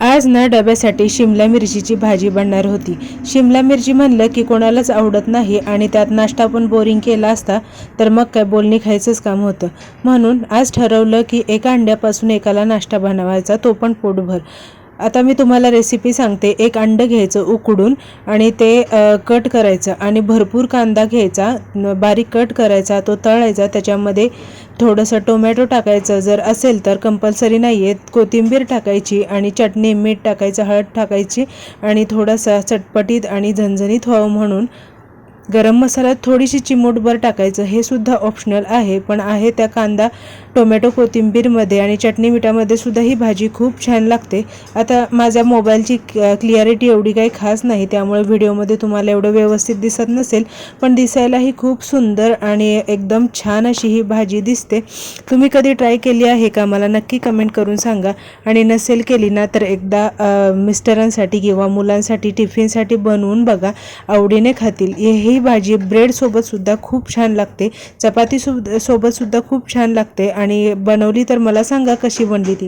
आज ना डब्यासाठी शिमला मिरचीची भाजी बनणार होती। शिमला मिरची म्हणलं की कोणालाच आवडत नाही आणि त्यात नाश्ता पण बोरिंग केला असता तर मग काय बोलणी खायचंच काम होतं। म्हणून आज ठरवलं की एका अंड्यापासून एकाला नाश्ता बनवायचा, तो पण पोटभर। आता मी तुम्हाला रेसिपी सांगते। एक अंडं घ्यायचं उकडून आणि ते कट करायचं आणि भरपूर कांदा घ्यायचा, बारीक कट करायचा, तो तळायचा। त्याच्यामध्ये थोडंसं टोमॅटो टाकायचं, जर असेल तर, कंपल्सरी नाही आहे। कोथिंबीर टाकायची आणि चटणी मीठ टाकायचं, हळद टाकायची आणि थोडासा चटपटीत आणि झणझणीत व्हावं म्हणून गरम मसाला थोडीशी चिमूटभर टाकायचं। हे सुद्धा ऑप्शनल आहे, पण आहे त्या कांदा टोमॅटो कोथिंबीरमध्ये आणि चटणी मिठामध्ये सुद्धा ही भाजी खूप छान लागते। आता माझ्या मोबाईलची क्लिअरिटी एवढी काही खास नाही, त्यामुळे व्हिडिओमध्ये तुम्हाला एवढं व्यवस्थित दिसत नसेल, पण दिसायलाही खूप सुंदर आणि एकदम छान अशी ही भाजी दिसते। तुम्ही कधी ट्राय केली आहे का? मला नक्की कमेंट करून सांगा आणि नसेल केली ना तर एकदा मिस्टरांसाठी किंवा मुलांसाठी टिफिनसाठी बनवून बघा, आवडीने खातील। ही भाजी ब्रेड सोबत सुद्धा खूप छान लागते, चपाती सोबत सुद्धा खूप छान लागते आणि बनवली तर मला सांगा कशी बनली ती।